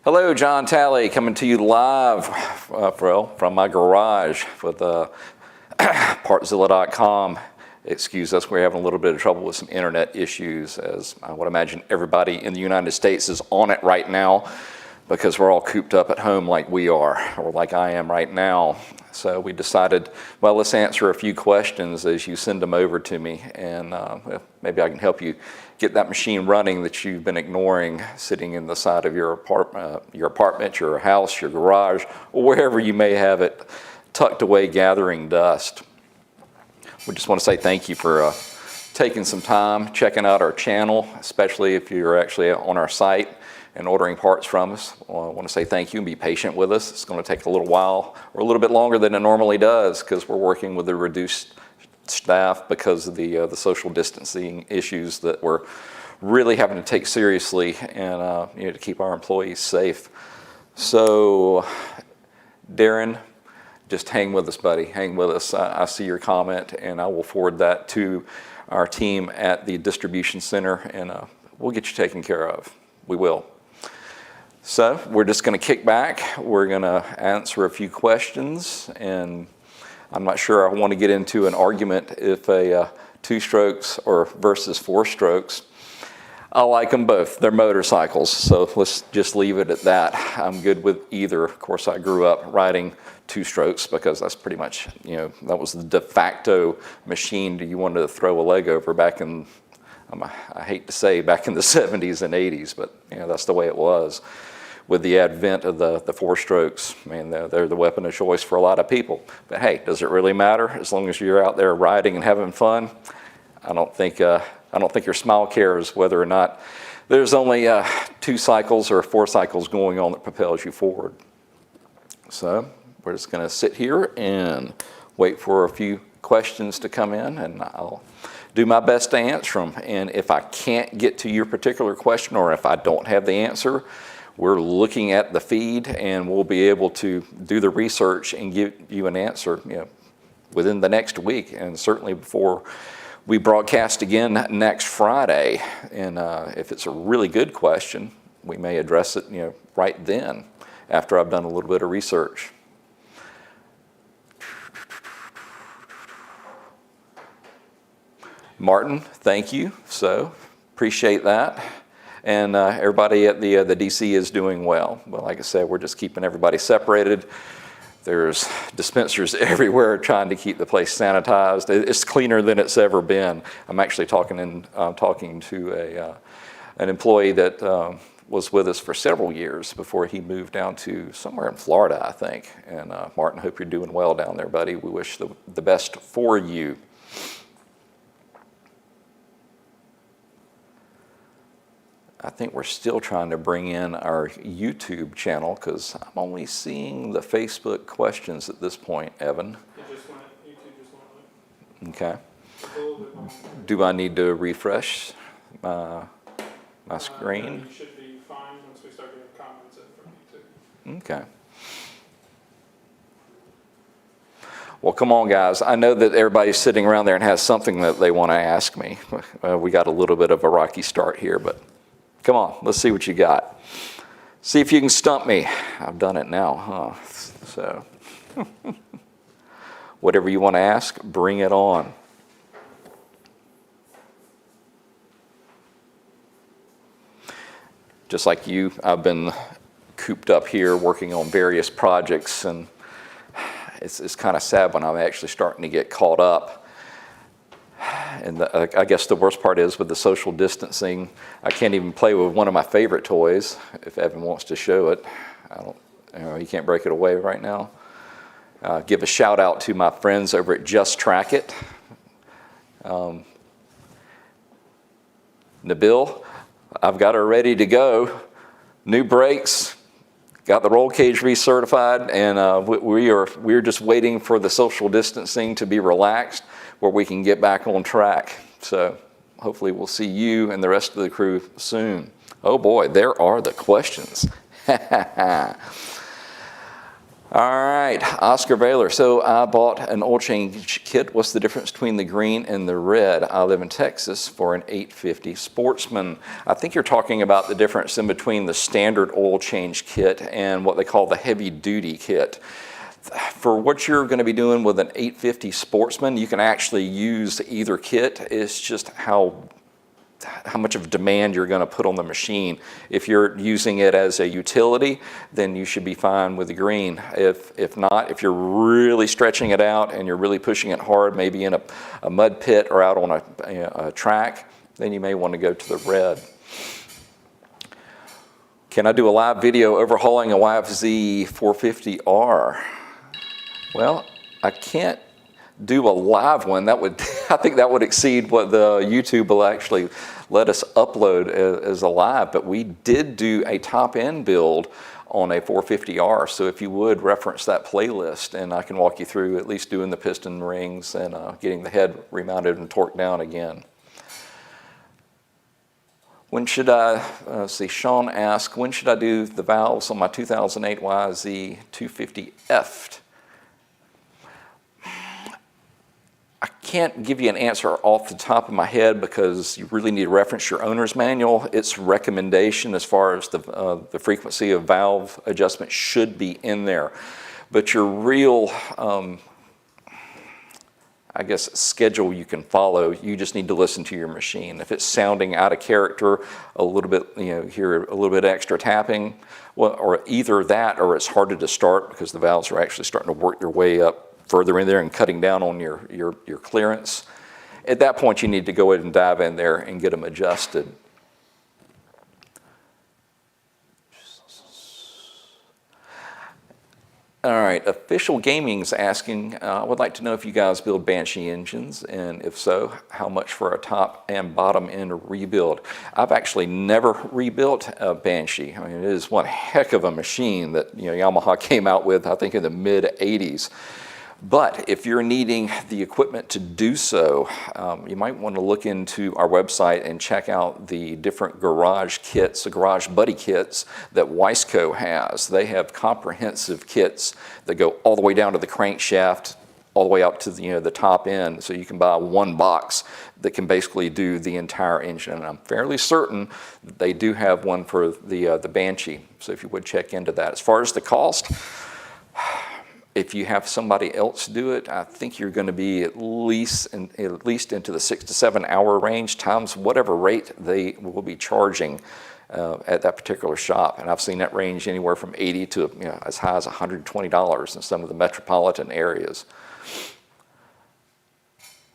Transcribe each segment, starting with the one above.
Hello, John Talley, coming to you live from my garage with Partzilla.com. Excuse us, we're having a little bit of trouble with some internet issues, as I would imagine everybody in the United States is on it right now because we're all cooped up at home like we are, or like I am right now. So we decided, well, let's answer a few questions as you send them over to me, and maybe I can help you get that machine running that you've been ignoring sitting in the side of your apartment, your house, your garage, or wherever you may have it tucked away gathering dust. We just want to say thank you for taking some time, checking out our channel, especially if you're actually on our site and ordering parts from us. I want to say thank you and be patient with us. It's going to take a little while, or a little bit longer than it normally does, because we're working with a reduced staff because of the social distancing issues that we're really having to take seriously, and to keep our employees safe. So, Darren, just hang with us, buddy. Hang with us. I see your comment, and I will forward that to our team at the distribution center, and we'll get you taken care of. We will. So we're just going to kick back. We're going to answer a few questions, and I'm not sure I want to get into an argument if a 2-strokes or versus 4-strokes. I like them both. They're motorcycles, so let's just leave it at that. I'm good with either. Of course, I grew up riding 2-strokes because that's pretty much, that was the de facto machine you wanted to throw a leg over back in, I hate to say, back in the 70s and 80s, but that's the way it was. With the advent of the 4-strokes, I mean, they're the weapon of choice for a lot of people. But hey, does it really matter? As long as you're out there riding and having fun, I don't think your smile cares whether or not there's only 2 cycles or 4 cycles going on that propels you forward. So we're just going to sit here and wait for a few questions to come in, and I'll do my best to answer them. And if I can't get to your particular question, or if I don't have the answer, we're looking at the feed, and we'll be able to do the research and give you an answer, within the next week, and certainly before we broadcast again next Friday. And if it's a really good question, we may address it, right then, after I've done a little bit of research. Martin, thank you. So appreciate that. And everybody at the DC is doing well. Well, like I said, we're just keeping everybody separated. There's dispensers everywhere trying to keep the place sanitized. It's cleaner than it's ever been. I'm actually talking to an employee that was with us for several years before he moved down to somewhere in Florida, I think. And Martin, hope you're doing well down there, buddy. We wish the best for you. I think we're still trying to bring in our YouTube channel because I'm only seeing the Facebook questions at this point, Evan. YouTube just went. Okay. Do I need to refresh my screen? You should be fine once we start getting comments in from YouTube. Okay. Well, come on, guys. I know that everybody's sitting around there and has something that they want to ask me. We got a little bit of a rocky start here, but come on, let's see what you got. See if you can stump me. I've done it now, huh? So, whatever you want to ask, bring it on. Just like you, I've been cooped up here working on various projects, and it's kind of sad when I'm actually starting to get caught up. And I guess the worst part is with the social distancing, I can't even play with one of my favorite toys. If Evan wants to show it, he can't break it away right now. Give a shout out to my friends over at Just Track It. Nabil, I've got her ready to go. New brakes, got the roll cage recertified, and we're just waiting for the social distancing to be relaxed, where we can get back on track. So hopefully we'll see you and the rest of the crew soon. Oh boy, there are the questions. All All right, Oscar Baylor. So I bought an oil change kit. What's the difference between the green and the red? I live in Texas for an 850 Sportsman. I think you're talking about the difference in between the standard oil change kit and what they call the heavy duty kit. For what you're going to be doing with an 850 Sportsman, you can actually use either kit. It's just how much of demand you're going to put on the machine. If you're using it as a utility, then you should be fine with the green. If not, if you're really stretching it out and you're really pushing it hard, maybe in a mud pit or out on a track, then you may want to go to the red. Can I do a live video overhauling a YFZ450R? Well, I can't do a live one. That would, I think that would exceed what the YouTube will actually let us upload as a live, but we did do a top-end build on a 450R, so if you would reference that playlist, and I can walk you through at least doing the piston rings and getting the head remounted and torqued down again. When should I, see, Sean asked, when should I do the valves on my 2008 YZ250F? I can't give you an answer off the top of my head because you really need to reference your owner's manual. Its recommendation as far as the frequency of valve adjustment should be in there. But your real, I guess, schedule you can follow, you just need to listen to your machine. If it's sounding out of character, a little bit, hear a little bit extra tapping, well, or either that or it's harder to start because the valves are actually starting to work their way up further in there and cutting down on your clearance. At that point, you need to go ahead and dive in there and get them adjusted. All right, Official Gaming's asking, I would like to know if you guys build Banshee engines, and if so, how much for a top and bottom end rebuild? I've actually never rebuilt a Banshee. I mean, it is one heck of a machine that Yamaha came out with, I think, in the mid-'80s. But if you're needing the equipment to do so, you might want to look into our website and check out the different garage kits, the garage buddy kits that Wiseco has. They have comprehensive kits that go all the way down to the crankshaft, all the way up to the top end. So you can buy one box that can basically do the entire engine. And I'm fairly certain that they do have one for the Banshee. So if you would check into that. As far as the cost, if you have somebody else do it, I think you're going to be at least into the 6 to 7 hour range times whatever rate they will be charging at that particular shop. And I've seen that range anywhere from $80 to as high as $120 in some of the metropolitan areas.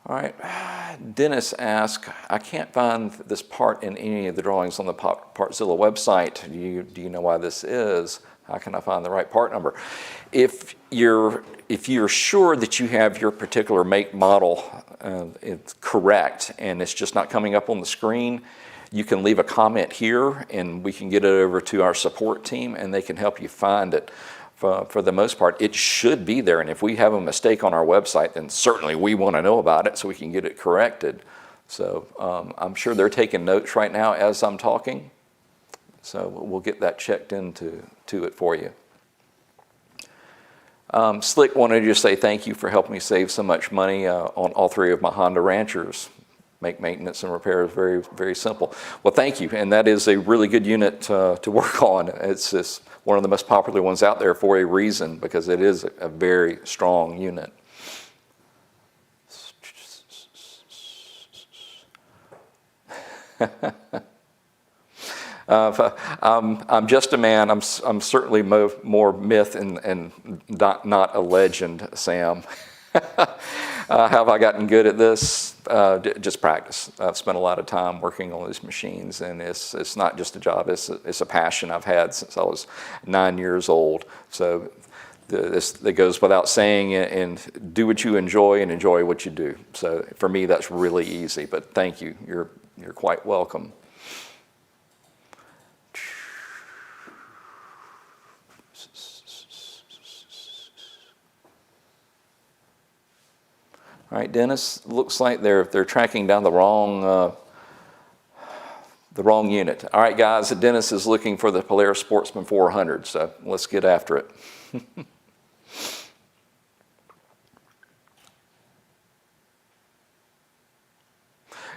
All right, Dennis asked, I can't find this part in any of the drawings on the Partzilla website. Do you know why this is? How can I find the right part number? If you're sure that you have your particular make model it's correct and it's just not coming up on the screen, you can leave a comment here and we can get it over to our support team and they can help you find it. For the most part, it should be there, and if we have a mistake on our website, then certainly we want to know about it so we can get it corrected. So I'm sure they're taking notes right now as I'm talking. So we'll get that checked into it for you. Slick wanted to just say thank you for helping me save so much money on all three of my Honda Ranchers. Make maintenance and repairs very, very simple. Well, thank you, and that is a really good unit to work on. It's just one of the most popular ones out there for a reason, because it is a very strong unit. I'm just a man. I'm certainly more myth and not a legend, Sam. Have I gotten good at this? Just practice. I've spent a lot of time working on these machines, and it's not just a job. It's a passion I've had since I was 9 years old. So that goes without saying, and do what you enjoy and enjoy what you do. So for me, that's really easy. But thank you. You're quite welcome. All right, Dennis, looks like they're tracking down the wrong unit. All right, guys, Dennis is looking for the Polaris Sportsman 400, so let's get after it.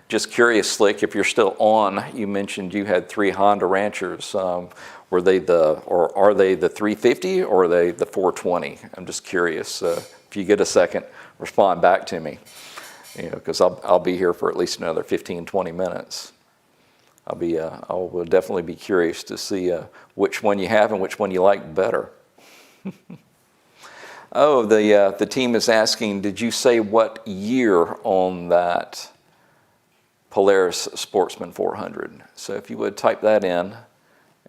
Just curious, Slick, if you're still on, you mentioned you had 3 Honda Ranchers. Were they or are they the 350 or are they the 420? I'm just curious. If you get a second, respond back to me, because I'll be here for at least another 15, 20 minutes. I will definitely be curious to see which one you have and which one you like better. Oh, the team is asking, did you say what year on that Polaris Sportsman 400? So if you would type that in,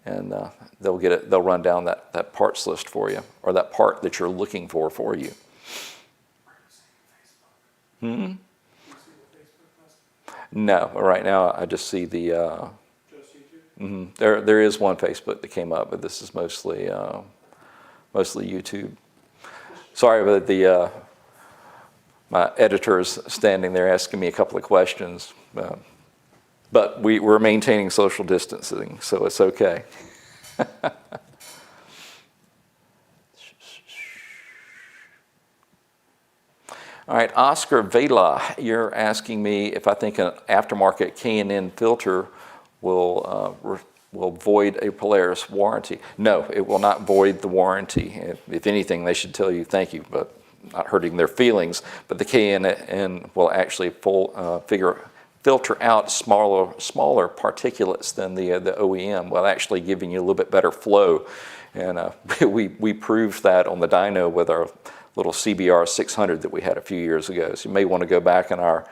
and they'll get it. They'll run down that parts list for you, or that part that you're looking for you. Hmm. No, right now I just see the. There is one Facebook that came up, but this is mostly YouTube. Sorry, but my editor is standing there asking me a couple of questions, but we're maintaining social distancing, so it's okay. All right, Oscar Vela, you're asking me if I think an aftermarket K&N filter will void a Polaris warranty. No, it will not void the warranty. If anything, they should tell you thank you, but not hurting their feelings. But the K&N will actually filter out smaller particulates than the OEM, while actually giving you a little bit better flow. And we proved that on the dyno with our little CBR 600 that we had a few years ago. So you may want to go back in our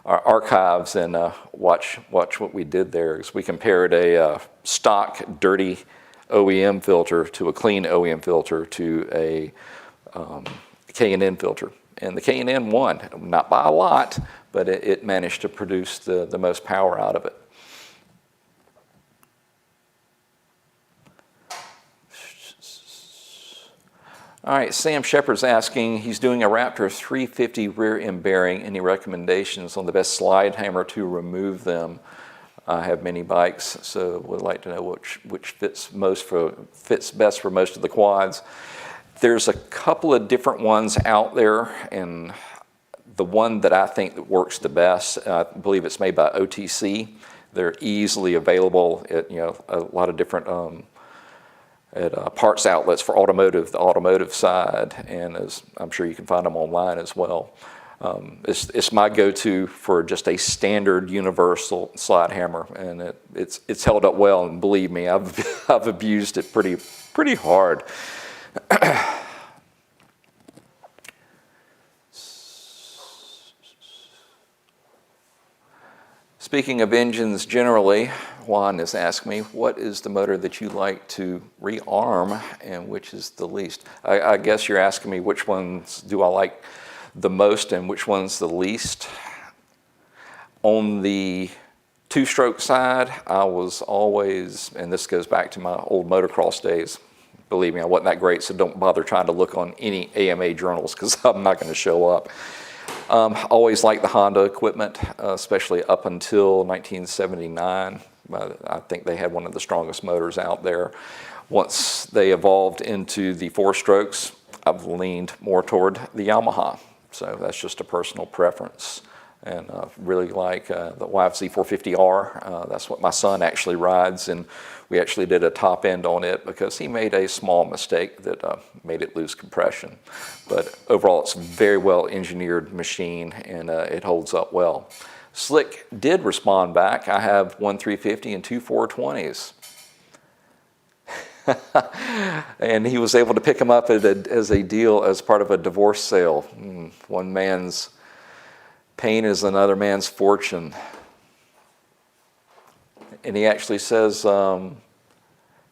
archives and watch what we did there. Because we compared a stock dirty OEM filter to a clean OEM filter to a K&N filter. And the K&N won, not by a lot, but it managed to produce the most power out of it. All right, Sam Shepard's asking, he's doing a Raptor 350 rear end bearing. Any recommendations on the best slide hammer to remove them? I have many bikes, so would like to know which fits best for most of the quads. There's a couple of different ones out there, and the one that I think that works the best, I believe it's made by OTC. They're easily available at a lot of different parts outlets for the automotive side, and as I'm sure you can find them online as well. It's my go-to for just a standard universal slide hammer, and it's held up well. And believe me, I've abused it pretty hard. Speaking of engines generally, Juan is asking me, what is the motor that you like to rearm and which is the least? I guess you're asking me which ones do I like the most and which one's the least. On the two-stroke side, I was always, and this goes back to my old motocross days, believe me, I wasn't that great, so don't bother trying to look on any AMA journals because I'm not going to show up. Always liked the Honda equipment, especially up until 1979. I think they had one of the strongest motors out there. Once they evolved into the 4-strokes, I've leaned more toward the Yamaha. So that's just a personal preference. And really like the YFZ450R. That's what my son actually rides, and we actually did a top end on it because he made a small mistake that made it lose compression. But overall, it's a very well engineered machine, and it holds up well. Slick did respond back. I have one 350 and two 420s. And he was able to pick them up as a deal as part of a divorce sale. One man's pain is another man's fortune. And he actually says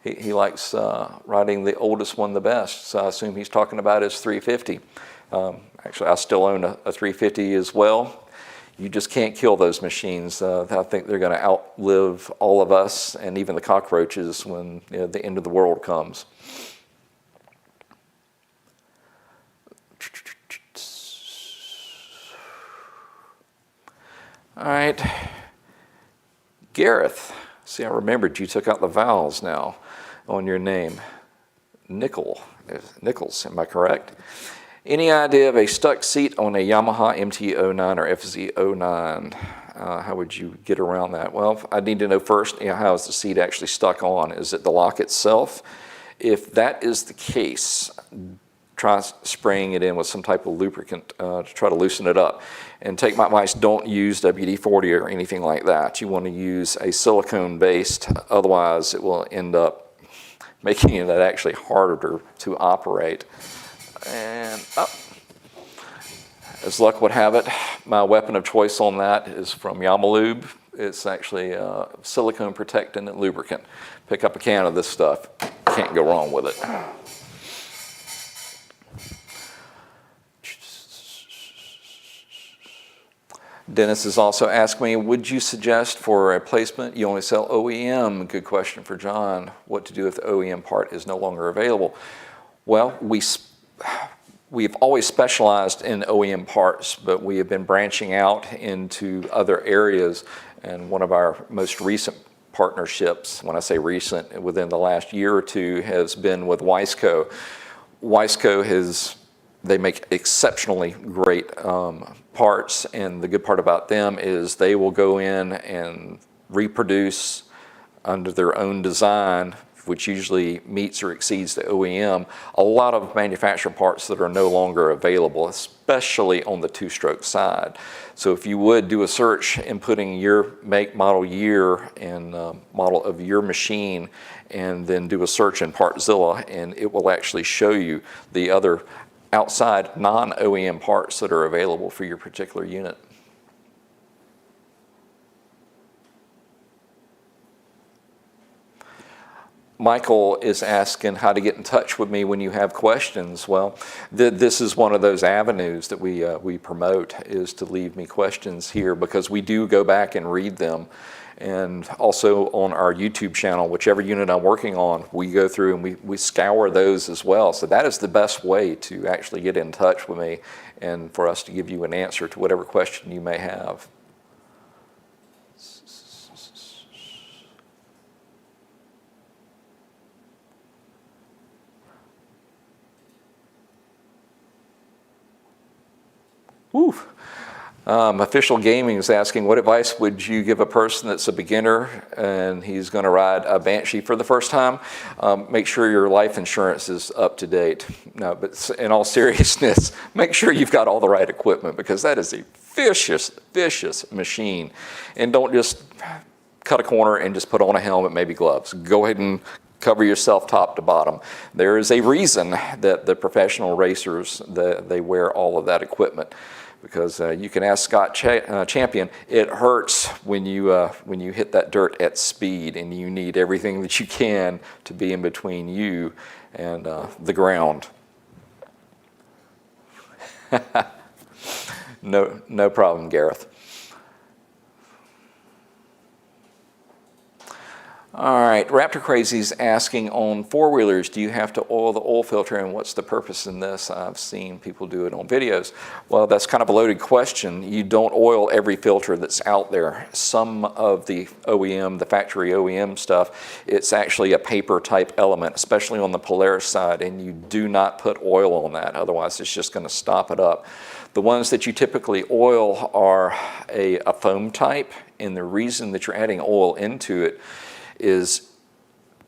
he likes riding the oldest one the best. So I assume he's talking about his 350. Actually, I still own a 350 as well. You just can't kill those machines. I think they're going to outlive all of us and even the cockroaches when the end of the world comes. All right, Gareth. See, I remembered you took out the vowels now on your name. Nichols, am I correct? Any idea of a stuck seat on a Yamaha MT09 or FZ09? How would you get around that? Well, I need to know first, how is the seat actually stuck on? Is it the lock itself? If that is the case, try spraying it in with some type of lubricant to try to loosen it up. And take my advice, don't use WD-40 or anything like that. You want to use a silicone based, otherwise it will end up making it actually harder to operate. And up. As luck would have it, my weapon of choice on that is from Yamalube. It's actually silicone protectant and lubricant. Pick up a can of this stuff. Can't go wrong with it. Dennis has also asked me, would you suggest for a replacement you only sell OEM? Good question for John. What to do if the OEM part is no longer available? Well, we've always specialized in OEM parts, but we have been branching out into other areas. And one of our most recent partnerships, when I say recent, within the last year or two, has been with Wiseco. Wiseco they make exceptionally great parts, and the good part about them is they will go in and reproduce under their own design, which usually meets or exceeds the OEM, a lot of manufacturer parts that are no longer available, especially on the two-stroke side. So if you would do a search inputting your make, model, year, and model of your machine, and then do a search in Partzilla, and it will actually show you the other outside non-OEM parts that are available for your particular unit. Michael is asking how to get in touch with me when you have questions. Well, this is one of those avenues that we promote, is to leave me questions here, because we do go back and read them. And also on our YouTube channel, whichever unit I'm working on, we go through and we scour those as well. So that is the best way to actually get in touch with me and for us to give you an answer to whatever question you may have. Woo. Official Gaming is asking, what advice would you give a person that's a beginner and he's going to ride a Banshee for the first time? Make sure your life insurance is up to date. No, but in all seriousness, make sure you've got all the right equipment, because that is a vicious, vicious machine. And don't just cut a corner and just put on a helmet, maybe gloves. Go ahead and cover yourself top to bottom. There is a reason that the professional racers, they wear all of that equipment. Because you can ask Scott Champion, it hurts when you hit that dirt at speed, and you need everything that you can to be in between you and the ground. No problem, Gareth. All right, Raptor Crazy's asking, on four-wheelers, do you have to oil the oil filter, and what's the purpose in this? I've seen people do it on videos. Well, that's kind of a loaded question. You don't oil every filter that's out there. Some of the OEM, the factory OEM stuff, it's actually a paper type element, especially on the Polaris side, and you do not put oil on that, otherwise it's just going to stop it up. The ones that you typically oil are a foam type, and the reason that you're adding oil into it is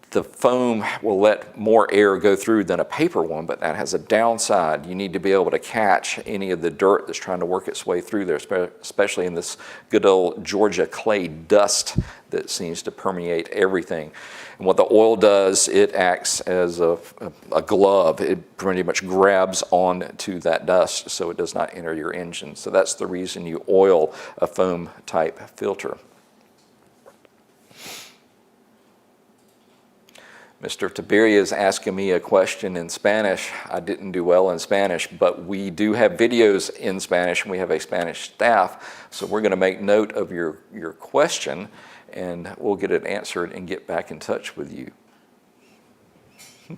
the foam will let more air go through than a paper one, but that has a downside. You need to be able to catch any of the dirt that's trying to work its way through there, especially in this good old Georgia clay dust that seems to permeate everything. And what the oil does, it acts as a glove. It pretty much grabs onto that dust so it does not enter your engine. So that's the reason you oil a foam type filter. Mr. Tiberia is asking me a question in Spanish. I didn't do well in Spanish, but we do have videos in Spanish, and we have a Spanish staff. So we're going to make note of your question, and we'll get it answered and get back in touch with you. Do you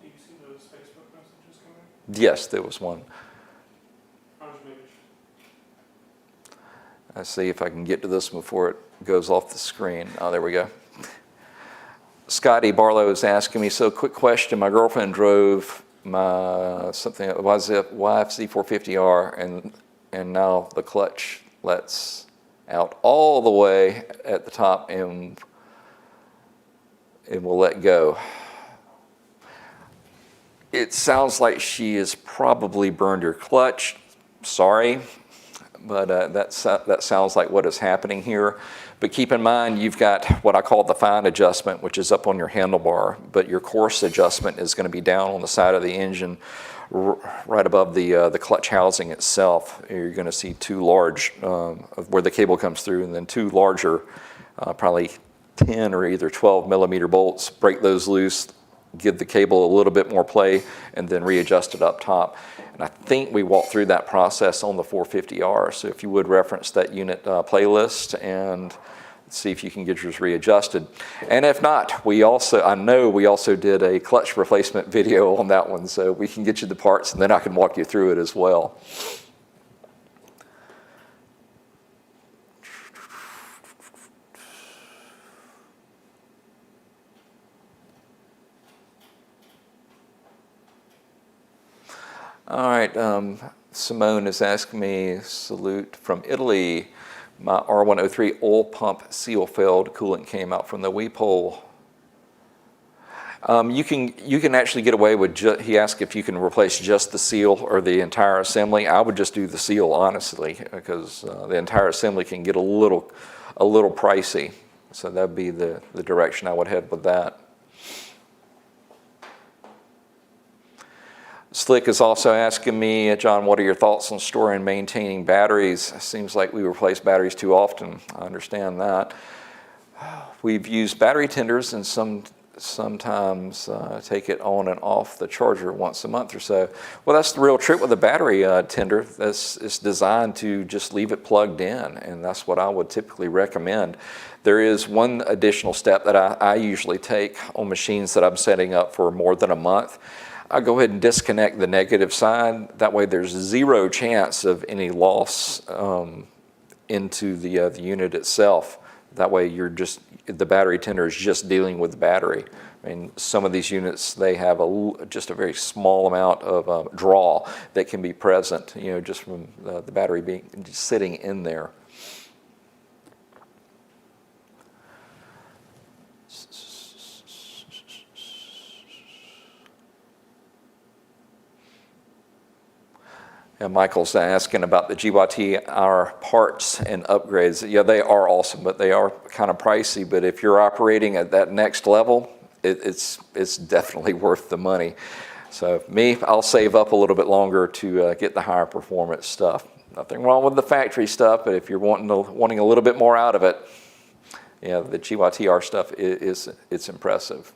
see those Facebook messages coming? Yes, there was one. Maybe. Let's see if I can get to this before it goes off the screen. Oh, there we go. Scotty Barlow is asking me, so quick question, my girlfriend drove my something, it was a YFZ450R, and now the clutch lets out all the way at the top and will let go. It sounds like she has probably burned her clutch. Sorry, but that sounds like what is happening here. But keep in mind, you've got what I call the fine adjustment, which is up on your handlebar, but your coarse adjustment is going to be down on the side of the engine, right above the clutch housing itself. You're going to see two large, where the cable comes through, and then two larger, probably 10 or either 12 millimeter bolts. Break those loose, give the cable a little bit more play, and then readjust it up top. And I think we walked through that process on the 450R. So if you would reference that unit playlist and see if you can get yours readjusted. And if not, I know we also did a clutch replacement video on that one, so we can get you the parts and then I can walk you through it as well. All right, Simone is asking me, salute from Italy. My R103 oil pump seal failed. Coolant came out from the weep hole. You can actually get away with, he asked if you can replace just the seal or the entire assembly. I would just do the seal, honestly, because the entire assembly can get a little pricey. So that'd be the direction I would head with that. Slick is also asking me, John, what are your thoughts on storing and maintaining batteries? Seems like we replace batteries too often. I understand that. We've used battery tenders and sometimes take it on and off the charger once a month or so. Well, that's the real trick with a battery tender. It's designed to just leave it plugged in, and that's what I would typically recommend. There is one additional step that I usually take on machines that I'm setting up for more than a month. I go ahead and disconnect the negative side. That way there's zero chance of any loss into the unit itself. That way the battery tender is just dealing with the battery. I mean, some of these units, they have just a very small amount of draw that can be present, just from the battery being just sitting in there. And Michael's asking about the GYTR parts and upgrades. Yeah, they are awesome, but they are kind of pricey. But if you're operating at that next level, it's definitely worth the money. So I'll save up a little bit longer to get the higher performance stuff. Nothing wrong with the factory stuff, but if you're wanting a little bit more out of it, yeah, the GYTR stuff it's impressive.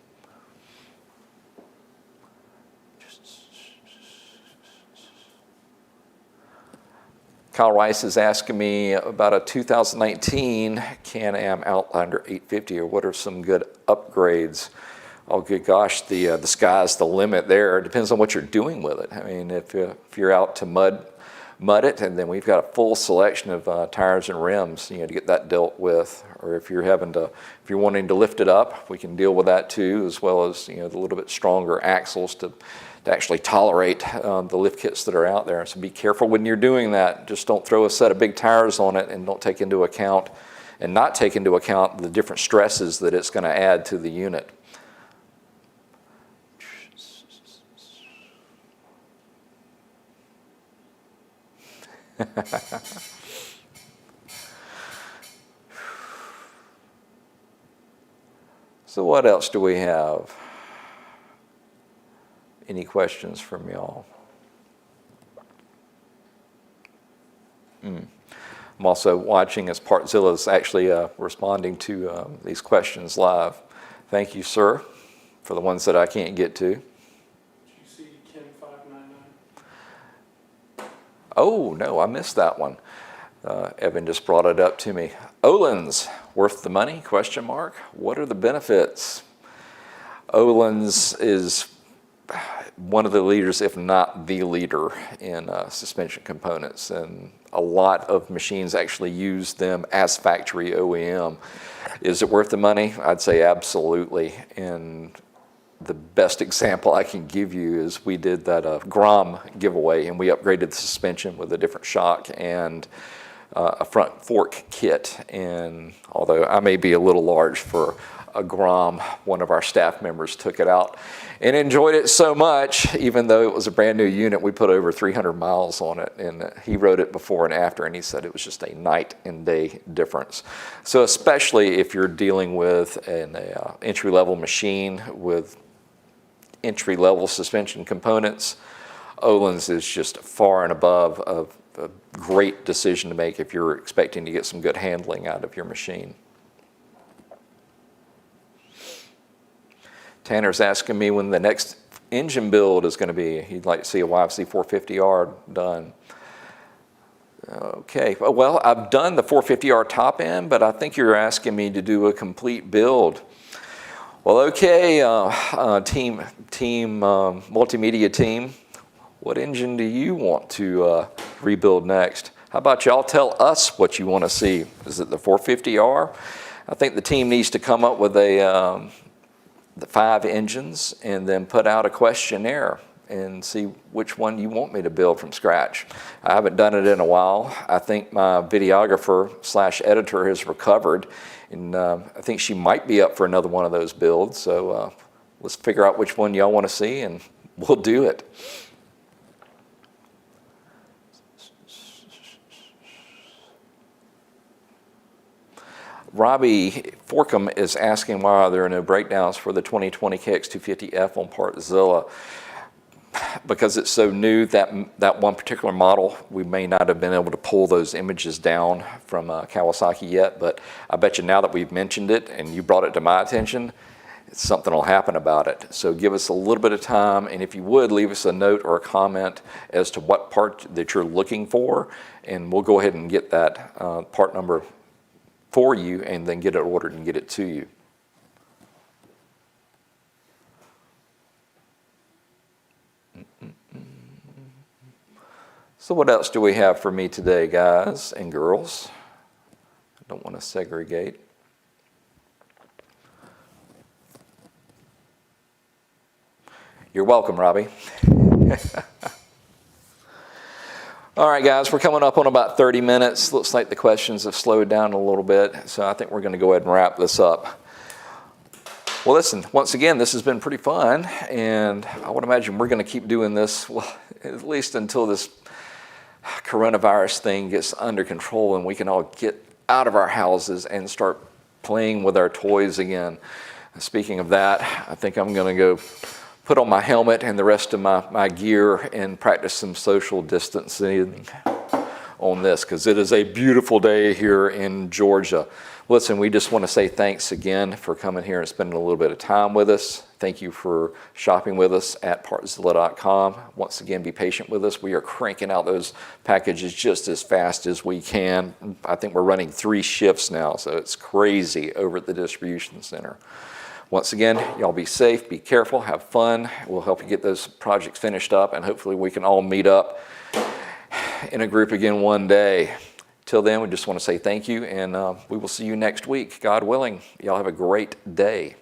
Kyle Rice is asking me about a 2019 Can-Am Outlander 850, or what are some good upgrades? Oh, good gosh, the sky's the limit there. It depends on what you're doing with it. I mean, if you're out to mud it, and then we've got a full selection of tires and rims, to get that dealt with. Or if you're wanting to lift it up, we can deal with that too, as well as the little bit stronger axles to actually tolerate the lift kits that are out there. So be careful when you're doing that. Just don't throw a set of big tires on it and not take into account the different stresses that it's going to add to the unit. So what else do we have? Any questions from y'all? I'm also watching as Partzilla is actually responding to these questions live. Thank you, sir, for the ones that I can't get to. Did you see Kim 599? Oh, no, I missed that one. Evan just brought it up to me. Öhlins, worth the money? Question mark. What are the benefits? Öhlins one of the leaders, if not the leader, in suspension components. And a lot of machines actually use them as factory OEM. Is it worth the money? I'd say absolutely. And the best example I can give you is we did that Grom giveaway, and we upgraded the suspension with a different shock and a front fork kit. And although I may be a little large for a Grom, one of our staff members took it out and enjoyed it so much, even though it was a brand new unit. We put over 300 miles on it, and he rode it before and after, and he said it was just a night and day difference. So especially if you're dealing with an entry-level machine with entry-level suspension components, Öhlins is just far and above a great decision to make if you're expecting to get some good handling out of your machine. Tanner's asking me when the next engine build is going to be. He'd like to see a YFZ450R done. Okay, well, I've done the 450R top end, but I think you're asking me to do a complete build. Well, okay, multimedia team, what engine do you want to rebuild next? How about y'all tell us what you want to see? Is it the 450R? I think the team needs to come up with the 5 engines and then put out a questionnaire and see which one you want me to build from scratch. I haven't done it in a while. I think my videographer/editor has recovered, and I think she might be up for another one of those builds. So let's figure out which one y'all want to see, and we'll do it. Robbie Forkham is asking why are there no breakdowns for the 2020 KX250F on Partzilla. Because it's so new, that one particular model, we may not have been able to pull those images down from Kawasaki yet, but I bet you now that we've mentioned it and you brought it to my attention, something will happen about it. So give us a little bit of time, and if you would, leave us a note or a comment as to what part that you're looking for, and we'll go ahead and get that part number for you and then get it ordered and get it to you. So what else do we have for me today, guys and girls? I don't want to segregate. You're welcome, Robbie. All right, guys, we're coming up on about 30 minutes. Looks like the questions have slowed down a little bit, so I think we're going to go ahead and wrap this up. Well, listen, once again, this has been pretty fun, and I would imagine we're going to keep doing this, well, at least until this coronavirus thing gets under control and we can all get out of our houses and start playing with our toys again. Speaking of that, I think I'm going to go put on my helmet and the rest of my gear and practice some social distancing on this, because it is a beautiful day here in Georgia. Listen, we just want to say thanks again for coming here and spending a little bit of time with us. Thank you for shopping with us at Partzilla.com. Once again, be patient with us. We are cranking out those packages just as fast as we can. I think we're running 3 shifts now, so it's crazy over at the distribution center. Once again, y'all be safe, be careful, have fun. We'll help you get those projects finished up, and hopefully we can all meet up in a group again one day. Till then, we just want to say thank you, and we will see you next week, God willing. Y'all have a great day.